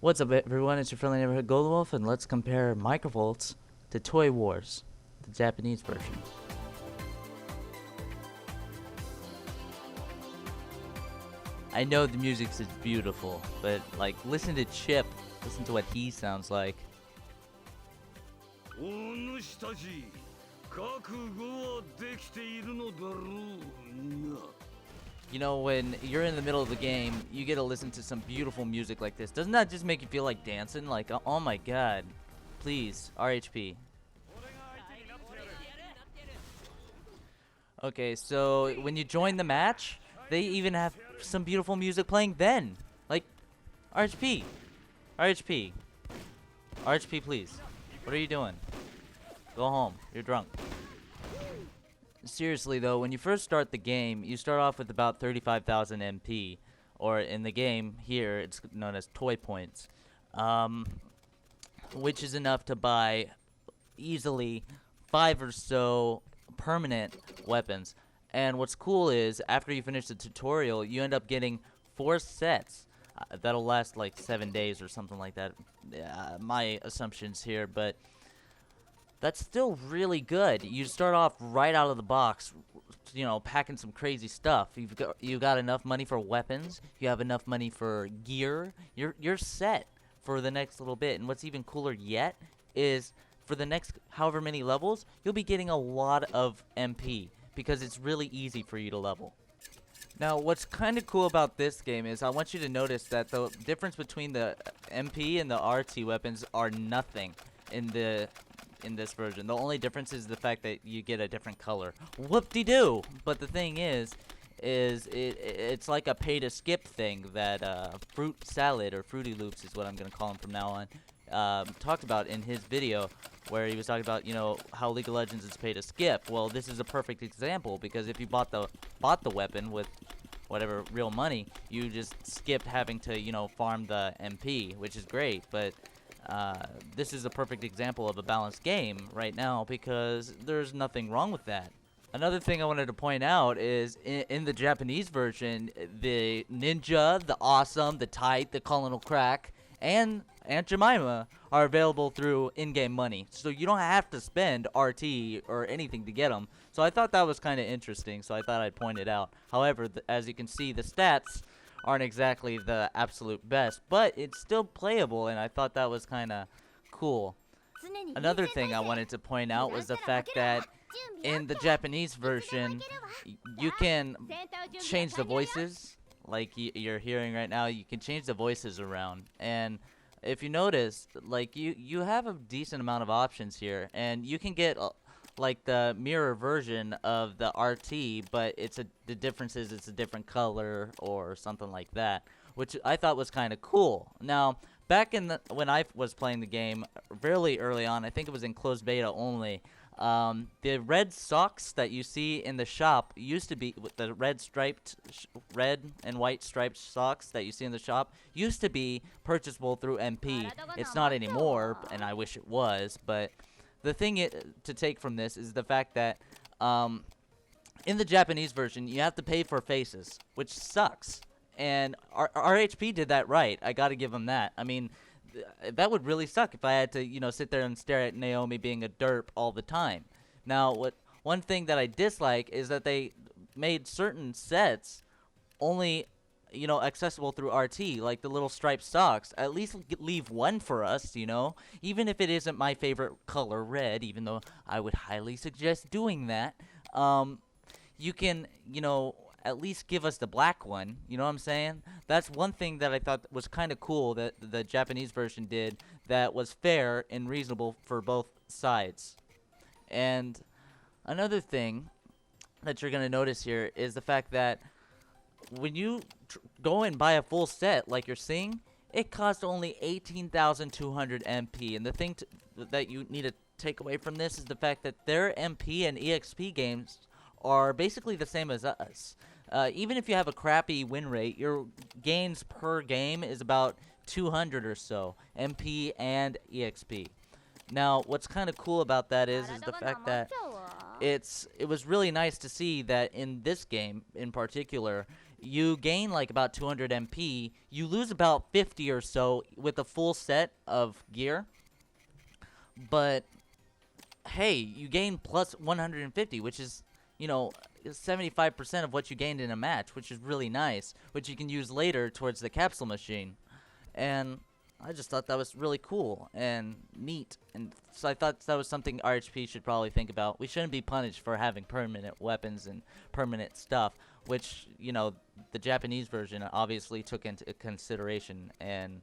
What's up, everyone? It's your friendly neighborhood Golden Wolf, and let's compare Microvolts to ToyWars, the Japanese version. I know the music is beautiful, but like, listen to Chip. Listen to what he sounds like. You know, when you're in the middle of the game, you get to listen to some beautiful music like this. Doesn't that just make you feel like dancing? Like, oh my god. Please, RHP. Okay, so when you join the match, they even have some beautiful music playing then. Like, RHP. RHP. RHP, please. What are you doing? Go home. You're drunk. Seriously, though, when you first start the game, you start off with about 35,000 MP. Or in the game here, it's known as Toy Points. Which is enough to buy easily 5 or so permanent weapons. And what's cool is, after you finish the tutorial, you end up getting 4 sets. That'll last like 7 days or something like that. My assumptions here, but that's still really good. You start off right out of the box, you know, packing some crazy stuff. You got enough money for weapons. You have enough money for gear. You're set for the next little bit. And what's even cooler yet is for the next however many levels, you'll be getting a lot of MP because it's really easy for you to level. Now, what's kind of cool about this game is I want you to notice that the difference between the MP and the RT weapons are nothing in this version. The only difference is the fact that you get a different color. Whoop-de-doo! But the thing is it's like a pay-to-skip thing that Fruit Salad, or Fruity Loops is what I'm going to call him from now on, talked about in his video, where he was talking about, you know, how League of Legends is pay-to-skip. Well, this is a perfect example, because if you bought the weapon with whatever real money, you just skipped having to, you know, farm the MP, which is great, but this is a perfect example of a balanced game right now because there's nothing wrong with that. Another thing I wanted to point out is in the Japanese version, the Ninja, the Awesome, the Tight, the Colonel Crack, and Aunt Jemima are available through in-game money. So you don't have to spend RT or anything to get them. So I thought that was kind of interesting, so I thought I'd point it out. However, as you can see, the stats aren't exactly the absolute best, but it's still playable, and I thought that was kind of cool. Another thing I wanted to point out was the fact that in the Japanese version, you can change the voices, like you're hearing right now. You can change the voices around, and if you notice, like you have a decent amount of options here, and you can get like the mirror version of the RT, but the difference is it's a different color or something like that, which I thought was kind of cool. Now, back when I was playing the game really early on, I think it was in closed beta only. The red socks that you see in the shop used to be with the red and white striped socks that you see in the shop used to be purchasable through MP. It's not anymore, and I wish it was, but the thing to take from this is the fact that in the Japanese version, you have to pay for faces, which sucks. And RHP did that right. I got to give him that. I mean, that would really suck if I had to, you know, sit there and stare at Naomi being a derp all the time. Now, one thing that I dislike is that they made certain sets only, you know, accessible through RT, like the little striped socks. At least leave one for us, you know, even if it isn't my favorite color, red, even though I would highly suggest doing that. You can, you know, at least give us the black one, you know what I'm saying? That's one thing that I thought was kind of cool that the Japanese version did that was fair and reasonable for both sides. And another thing that you're going to notice here is the fact that when you go and buy a full set like you're seeing, it costs only 18,200 MP. And the thing that you need to take away from this is the fact that their MP and EXP games are basically the same as us. Even if you have a crappy win rate, your gains per game is about 200 or so, MP and EXP. Now, what's kind of cool about that is the fact that it was really nice to see that in this game in particular, you gain like about 200 MP. You lose about 50 or so with a full set of gear. But hey, you gain plus 150, which is, you know, 75% of what you gained in a match, which is really nice, which you can use later towards the capsule machine. And I just thought that was really cool and neat. And so I thought that was something RHP should probably think about. We shouldn't be punished for having permanent weapons and permanent stuff, which, you know, the Japanese version obviously took into consideration. And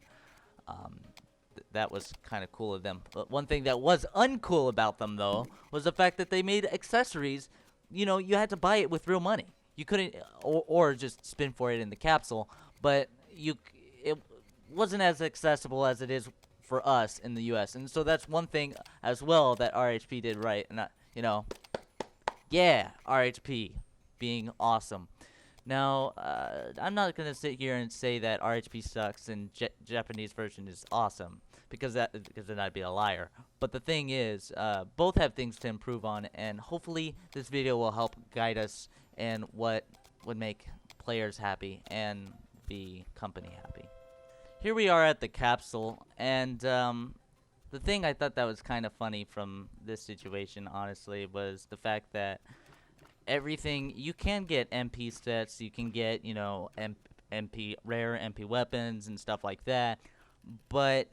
that was kind of cool of them. But one thing that was uncool about them, though, was the fact that they made accessories. You know, you had to buy it with real money. You couldn't, or just spin for it in the capsule. But it wasn't as accessible as it is for us in the U.S. And so that's one thing as well that RHP did right. And you know, yeah, RHP being awesome. Now, I'm not gonna sit here and say that RHP sucks and Japanese version is awesome because then I'd be a liar. But the thing is, both have things to improve on, and hopefully this video will help guide us in what would make players happy and the company happy. Here we are at the capsule, and the thing I thought that was kind of funny from this situation, honestly, was the fact that everything you can get MP sets, you can get, you know, MP rare MP weapons and stuff like that, but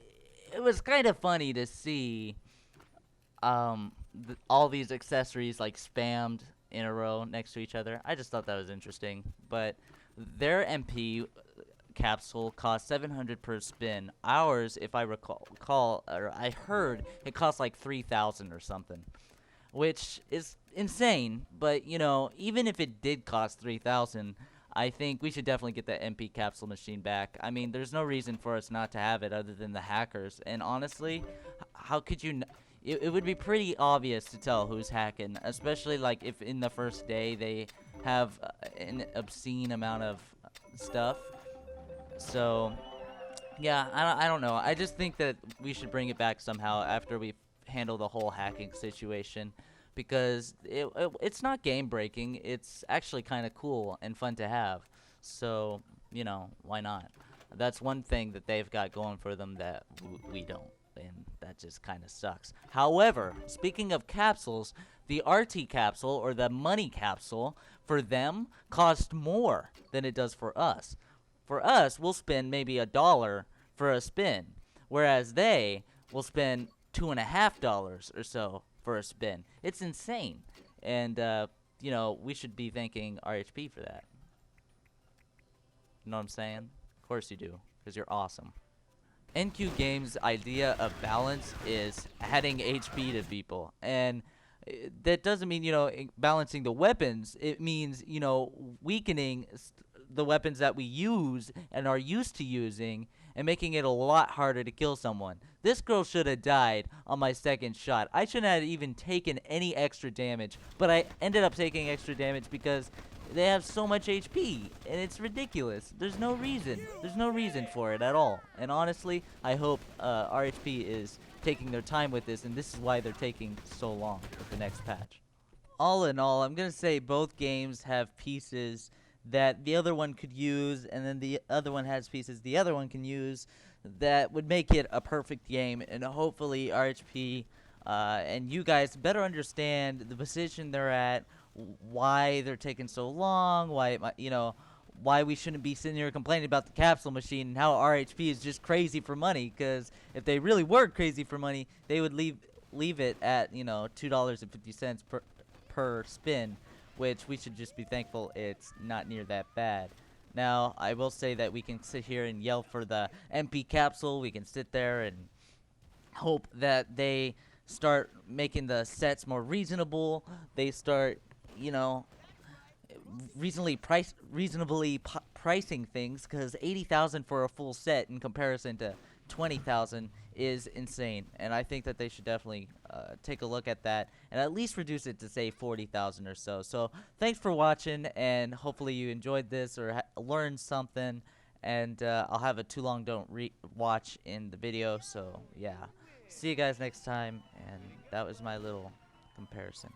it was kind of funny to see all these accessories like spammed in a row next to each other. I just thought that was interesting. But their MP capsule cost 700 per spin. Ours, if I recall, or I heard, it cost like 3,000 or something, which is insane. But you know, even if it did cost 3,000, I think we should definitely get that MP capsule machine back. I mean, there's no reason for us not to have it other than the hackers. And honestly, how could you? It would be pretty obvious to tell who's hacking, especially like if in the first day they have an obscene amount of stuff. So, yeah, I don't know. I just think that we should bring it back somehow after we handle the whole hacking situation, because it's not game breaking. It's actually kind of cool and fun to have. So, you know, why not? That's one thing that they've got going for them that we don't, and that just kind of sucks. However, speaking of capsules, the RT capsule, or the money capsule, for them cost more than it does for us. For us, we'll spend maybe $1 for a spin, whereas they will spend $2.50 or so for a spin. It's insane, and you know, we should be thanking RHP for that. You know what I'm saying? Of course you do, because you're awesome. NQ Games' idea of balance is adding HP to people, and that doesn't mean, you know, balancing the weapons. It means, you know, weakening the weapons that we use and are used to using, and making it a lot harder to kill someone. This girl should have died on my second shot. I shouldn't have even taken any extra damage, but I ended up taking extra damage because they have so much HP, and it's ridiculous. There's no reason. There's no reason for it at all. And honestly, I hope RHP is taking their time with this, and this is why they're taking so long with the next patch. All in all, I'm going to say both games have pieces that the other one could use, and then the other one has pieces the other one can use that would make it a perfect game. And hopefully RHP and you guys better understand the position they're at, why they're taking so long, why you know, why we shouldn't be sitting here complaining about the capsule machine and how RHP is just crazy for money. Because if they really were crazy for money, they would leave it at, you know, $2.50 per spin, which we should just be thankful it's not near that bad. Now, I will say that we can sit here and yell for the MP capsule. We can sit there and hope that they start making the sets more reasonable. They start, you know, reasonably pricing things, because 80,000 for a full set in comparison to 20,000 is insane, and I think that they should definitely take a look at that and at least reduce it to, say, 40,000 or so. So thanks for watching, and hopefully you enjoyed this or learned something, and I'll have a too long don't watch in the video. So yeah, see you guys next time, and that was my little comparison.